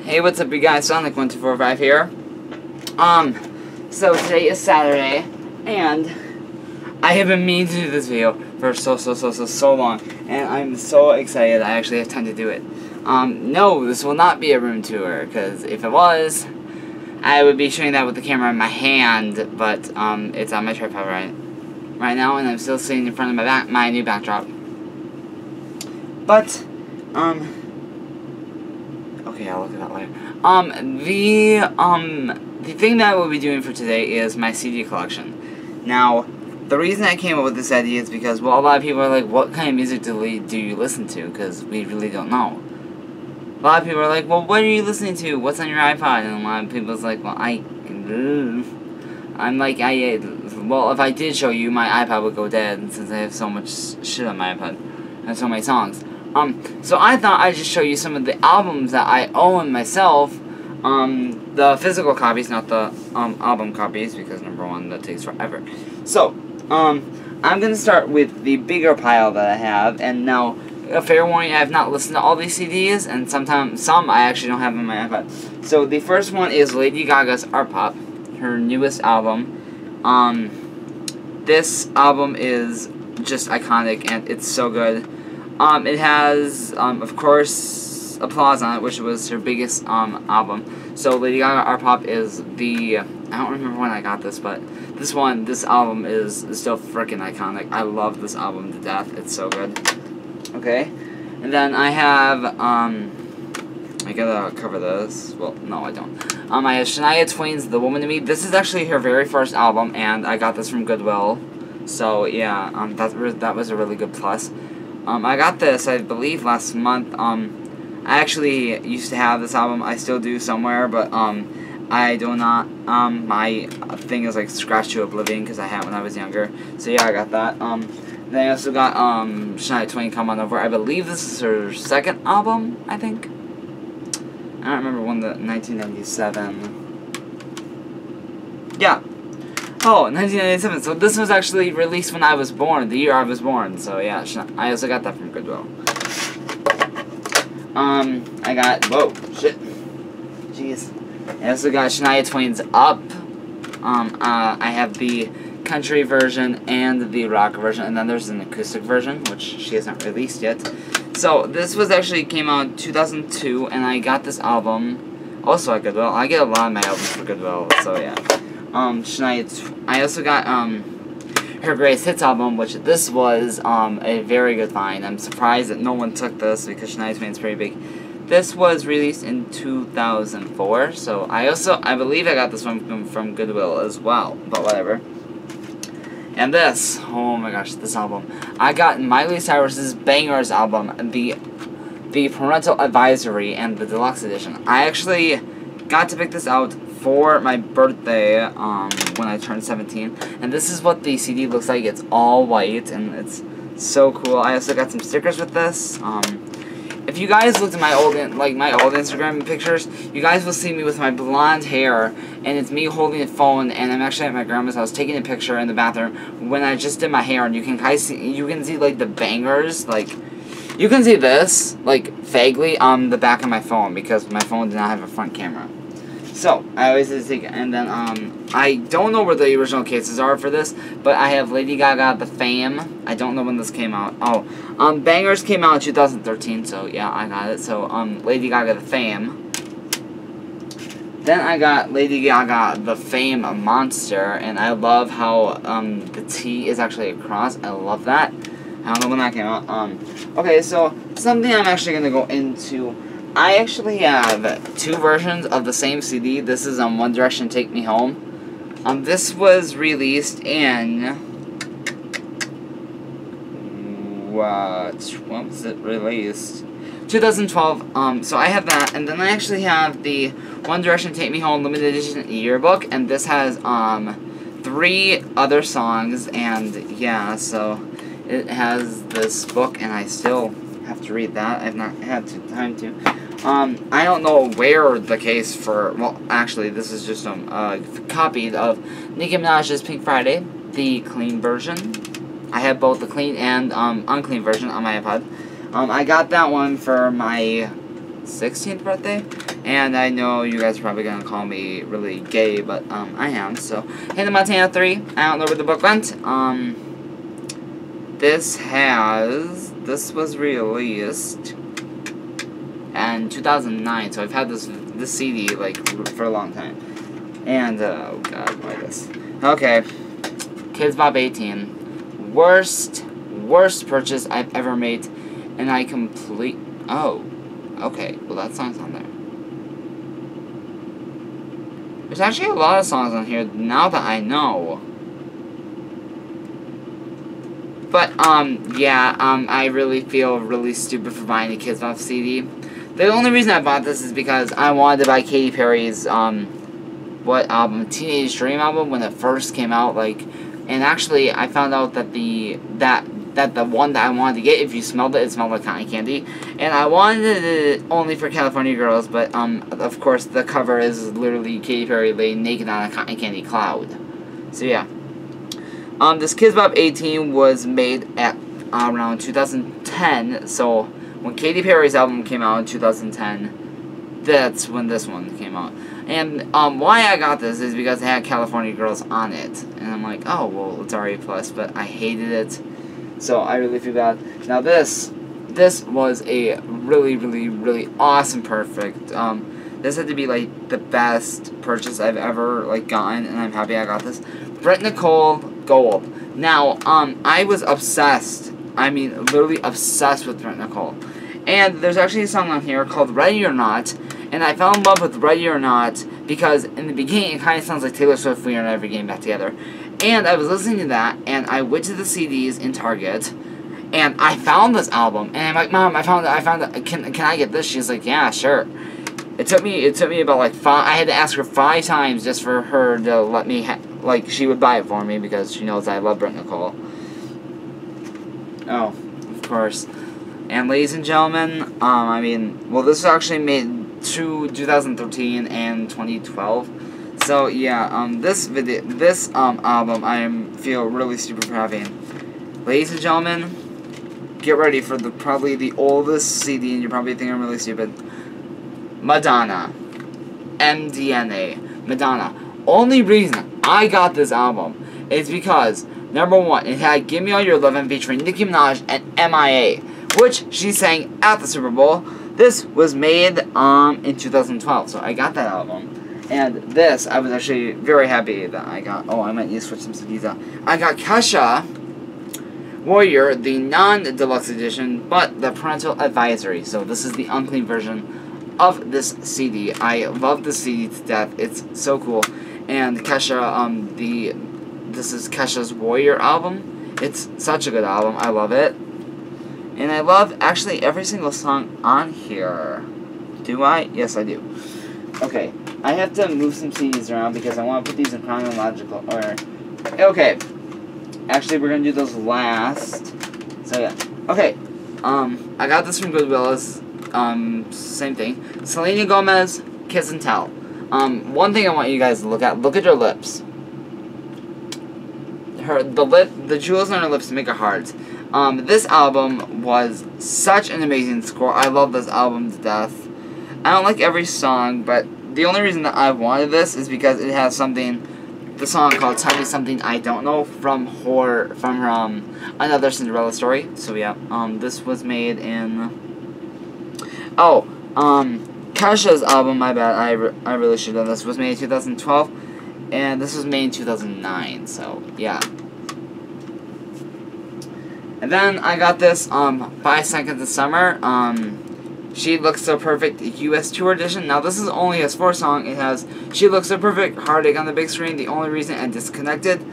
Hey, what's up, you guys? Sonic1245 here. So today is Saturday, and I have been meaning to do this video for so long, and I'm so excited I actually have time to do it. No, this will not be a room tour, because if it was, I would be showing that with the camera in my hand, but it's on my tripod right now, and I'm still sitting in front of my new backdrop. But, okay, I'll look at that later. The thing that we'll be doing for today is my CD collection. Now, the reason I came up with this idea is because, well, a lot of people are like, what kind of music do you listen to? Because we really don't know. A lot of people are like, well, what are you listening to? What's on your iPod? And a lot of people's like, well, I'm like, well, if I did show you, my iPod would go dead, since I have so much shit on my iPod, and so many songs. So I thought I'd just show you some of the albums that I own myself, the physical copies, not the, album copies, because number one, that takes forever. So, I'm gonna start with the bigger pile that I have, and now, a fair warning, I have not listened to all these CDs, and some I actually don't have on my iPod. So, the first one is Lady Gaga's Art Pop, her newest album. This album is just iconic, and it's so good. It has, of course, Applause on it, which was her biggest, album. So, Lady Gaga Art Pop is the, I don't remember when I got this, but this album is still freaking iconic. I love this album to death. It's so good. Okay? And then I have, I gotta cover this. Well, no, I don't. I have Shania Twain's The Woman in Me. This is actually her very first album, and I got this from Goodwill. So, yeah, that was a really good plus. I got this, I believe, last month. I actually used to have this album. I still do somewhere, but, I do not. My thing is, like, scratched to oblivion, because I had it when I was younger. So, yeah, I got that. Then I also got, Shania Twain, Come On Over. I believe this is her second album, I think. I don't remember when, 1997. Yeah. Oh, 1997. So this was actually released when I was born, the year I was born. So yeah, I also got that from Goodwill. I got, whoa, shit. Jeez. I also got Shania Twain's Up. I have the country version and the rock version, and then there's an acoustic version, which she hasn't released yet. So this was actually came out in 2002, and I got this album also at Goodwill. I get a lot of my albums for Goodwill, so yeah. I also got, her Greatest Hits album, which this was, a very good find. I'm surprised that no one took this, because Shania Twain's pretty big. This was released in 2004, so I believe I got this one from Goodwill as well, but whatever. And this, oh my gosh, this album. I got Miley Cyrus's Bangers album, the Parental Advisory, and the Deluxe Edition. I actually got to pick this out for my birthday, when I turned 17, and this is what the CD looks like. It's all white, and it's so cool. I also got some stickers with this. If you guys looked at my old Instagram pictures, you guys will see me with my blonde hair, and it's me holding a phone, and I'm actually at my grandma's house taking a picture in the bathroom when I just did my hair, and you can see like the bangers, like, you can see this, like, vaguely on the back of my phone, because my phone did not have a front camera. So, I always had to take it, and then, I don't know where the original cases are for this, but I have Lady Gaga, The Fame. I don't know when this came out. Oh, Bangers came out in 2013, so, yeah, I got it. So, Lady Gaga, The Fame. Then I got Lady Gaga, The Fame Monster, and I love how, the T is actually a cross. I love that. I don't know when that came out. Okay, so, something I'm actually gonna go into. I actually have two versions of the same CD. This is One Direction, Take Me Home. This was released in, when was it released? 2012. So I have that, and then I actually have the One Direction, Take Me Home limited edition yearbook, and this has 3 other songs, and yeah, so it has this book, and I still have to read that. I've not had time to. I don't know where the case for, well, actually, this is just a copy of Nicki Minaj's Pink Friday, the clean version. I have both the clean and unclean version on my iPod. I got that one for my 16th birthday, and I know you guys are probably gonna call me really gay, but I am. So Hannah Montana 3. I don't know where the book went. This was released in 2009, so I've had this CD like for a long time. And oh god, why this? Okay, Kidz Bop 18, worst purchase I've ever made, and I oh, okay, well that song's on there. There's actually a lot of songs on here now that I know. But, yeah, I really feel really stupid for buying a Kidz Bop CD. The only reason I bought this is because I wanted to buy Katy Perry's, what album? Teenage Dream album when it first came out, like, and actually, I found out that the one that I wanted to get, if you smelled it, it smelled like cotton candy. And I wanted it only for California Girls, but, of course, the cover is literally Katy Perry laying naked on a cotton candy cloud. So, yeah. This Kidz Bop 18 was made at around 2010, so when Katy Perry's album came out in 2010, that's when this one came out. And why I got this is because it had California Girls on it, and I'm like, oh, well, it's RA+, but I hated it, so I really feel bad. Now this was a really, really, really awesome perfect. This had to be, like, the best purchase I've ever, like, gotten, and I'm happy I got this. Brett Nicole Gold. Now, I was obsessed. I mean, literally obsessed with Brett Nicole. And there's actually a song on here called Ready or Not, and I fell in love with Ready or Not because in the beginning it kind of sounds like Taylor Swift, We Are Never Getting Back Together. And I was listening to that, and I went to the CDs in Target, and I found this album, and I'm like, Mom, I found it, can I get this? She's like, yeah, sure. It took me about like I had to ask her 5 times just for her to let me, like, she would buy it for me because she knows I love Brett Nicole. Oh, of course. And ladies and gentlemen, I mean, well, this was actually made through 2013 and 2012. So yeah, this album I feel really stupid for having. Ladies and gentlemen, get ready for probably the oldest CD, and you're probably thinking I'm really stupid. Madonna. MDNA. Madonna. Only reason I got this album is because, number one, it had Give Me All Your Lovin' featuring Nicki Minaj and MIA, which she sang at the Super Bowl. This was made in 2012, so I got that album. And this, I was actually very happy that I got. Oh, I might need to switch some CDs out. I got Kesha Warrior, the non-deluxe edition, but the parental advisory. So this is the unclean version of this CD. I love this CD to death. It's so cool. And Kesha, this is Kesha's Warrior album. It's such a good album. I love it. And I love actually every single song on here. Do I? Yes, I do. Okay, I have to move some CDs around because I want to put these in chronological order. Okay. Actually, we're gonna do those last. So yeah. Okay. I got this from Goodwill's. Same thing. Selena Gomez, Kiss and Tell. One thing I want you guys to look at her lips. The jewels on her lips make a heart. This album was such an amazing score. I love this album to death. I don't like every song, but the only reason that I wanted this is because it has the song called Tell Me Something I Don't Know from Another Cinderella Story. So yeah, this was made in... Oh, Kesha's album, my bad, I really should have done this, was made in 2012, and this was made in 2009, so, yeah. And then I got this, 5 Seconds of Summer, She Looks So Perfect, US Tour Edition. Now, this is only has 4 songs. It has She Looks So Perfect, Heartache on the Big Screen, The Only Reason, and Disconnected.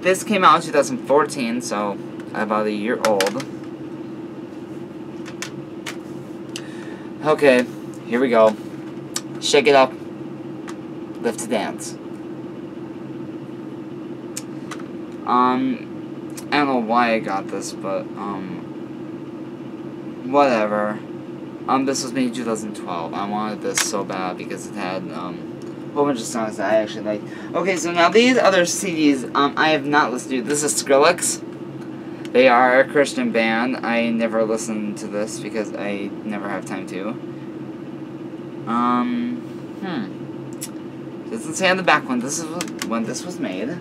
This came out in 2014, so about a year old. Okay, here we go. Shake It Up, Live to Dance. I don't know why I got this, but, whatever. This was made in 2012. I wanted this so bad because it had, a whole bunch of songs that I actually liked. Okay, so now these other CDs, I have not listened to. This is Skrillex. They are a Christian band. I never listened to this because I never have time to. Doesn't say on the back when this was made.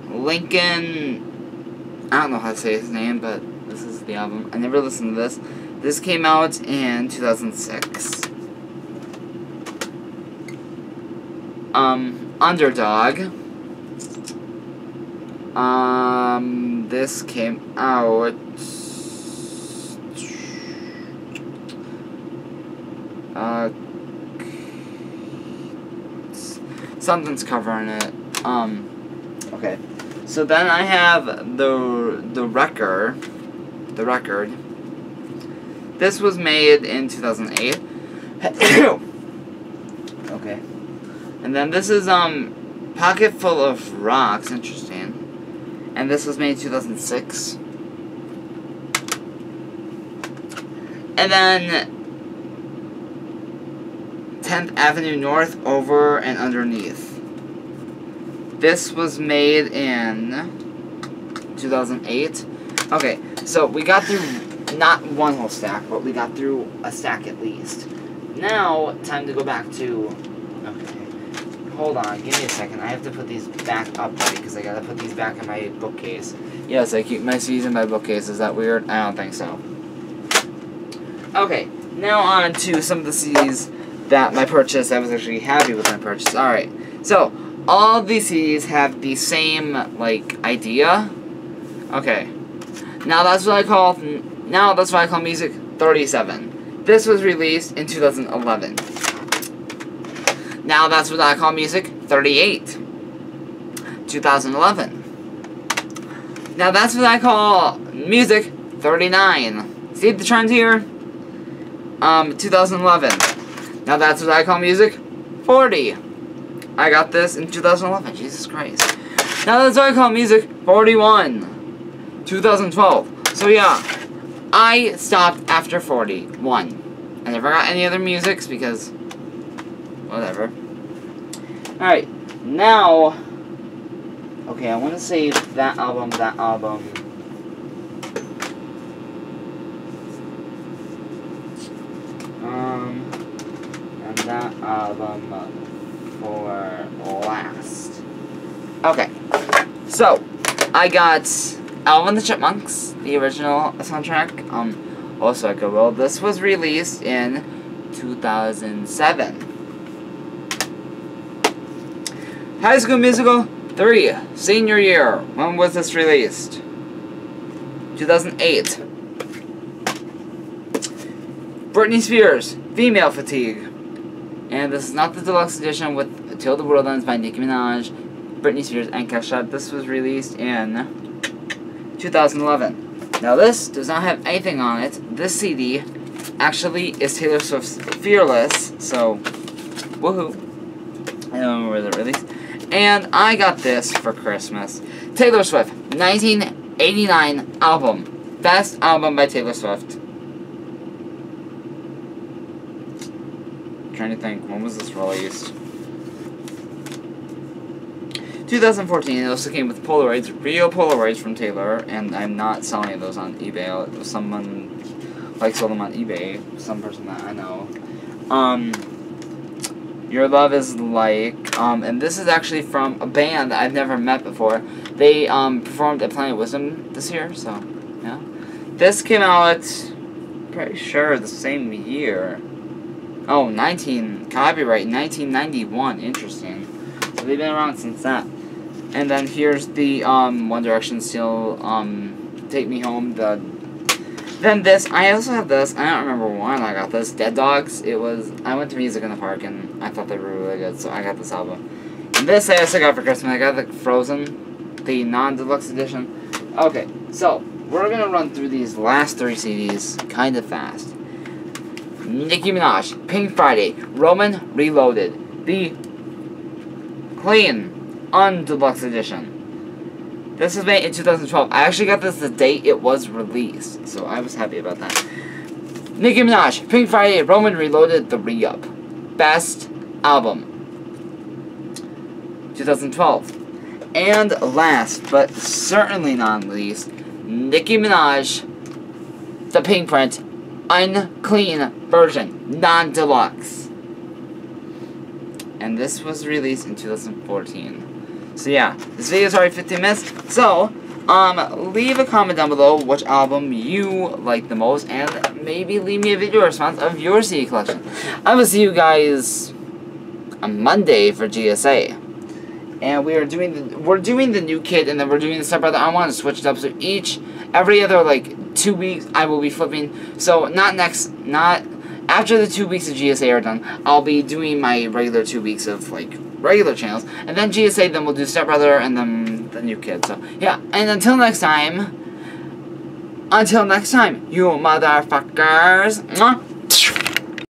Lincoln, I don't know how to say his name, but this is the album. I never listened to this. This came out in 2006. Underdog. This came out. Something's covering it. Okay. So then I have the record. The record. This was made in 2008. Okay. And then this is Pocket Full of Rocks. Interesting. And this was made in 2006. And then 10th Avenue North, Over and Underneath. This was made in 2008. Okay, so we got through not one whole stack, but we got through a stack at least. Now, time to go back to... Okay, hold on, give me a second. I have to put these back up, buddy, because I gotta put these back in my bookcase. Yes, I keep my CDs in my bookcase. Is that weird? I don't think so. Okay, now on to some of the CDs that my purchase. I was actually happy with my purchase. Alright, so all of these CDs have the same, like, idea. Okay. Now that's what I call Music 37. This was released in 2011. Now that's what I call Music 38. 2011. Now that's what I call Music 39. See the trend here? 2011. Now that's what I call Music 40. I got this in 2011. Jesus Christ. Now that's what I call Music 41. 2012. So yeah, I stopped after 41. I never got any other musics because whatever. Alright, now okay, I want to save that album, and that album for last. Okay, so I got Alvin and the Chipmunks, the original soundtrack. Also Echo World. This was released in 2007. High School Musical 3, Senior Year. When was this released? 2008. Britney Spears, Female Fatigue. And this is not the deluxe edition with Till the World Ends by Nicki Minaj, Britney Spears, and Kesha. This was released in 2011. Now this does not have anything on it. This CD actually is Taylor Swift's Fearless, so woohoo. I don't remember where the release. And I got this for Christmas. Taylor Swift, 1989 album. Best album by Taylor Swift. I'm trying to think, when was this released? 2014, it also came with Polaroids, real Polaroids from Taylor, and I'm not selling those on eBay. It was someone, like, sold them on eBay, some person that I know. Your Love Is Like, and this is actually from a band that I've never met before. They, performed at Planet Wisdom this year, so, yeah. This came out, pretty sure, the same year. Oh, copyright, 1991, interesting. So they've been around since that. And then here's the, One Direction still, Take Me Home, Then this, I also have this, I don't remember when I got this, Dead Dogs. I went to Music in the Park and I thought they were really good, so I got this album. And this I also got for Christmas. I got the Frozen, the non-deluxe edition. Okay, so, we're gonna run through these last 3 CDs kind of fast. Nicki Minaj, Pink Friday, Roman Reloaded, the clean, undeluxe edition. This was made in 2012. I actually got this the date it was released, so I was happy about that. Nicki Minaj, Pink Friday, Roman Reloaded, the Re-Up. Best album. 2012. And last, but certainly not least, Nicki Minaj, The Pink Print, unclean version, non-deluxe. And this was released in 2014. So yeah, this video is already 15 minutes. So, leave a comment down below which album you like the most, and maybe leave me a video response of your CD collection. I will see you guys on Monday for GSA. And we're doing the new kid, and then we're doing the Step Brother. I want to switch it up, so every other, like, 2 weeks, I will be flipping. So, not after the 2 weeks of GSA are done, I'll be doing my regular 2 weeks of, like, regular channels. And then GSA, then we'll do Step Brother, and then the new kid. So, yeah, and until next time, you motherfuckers, mwah.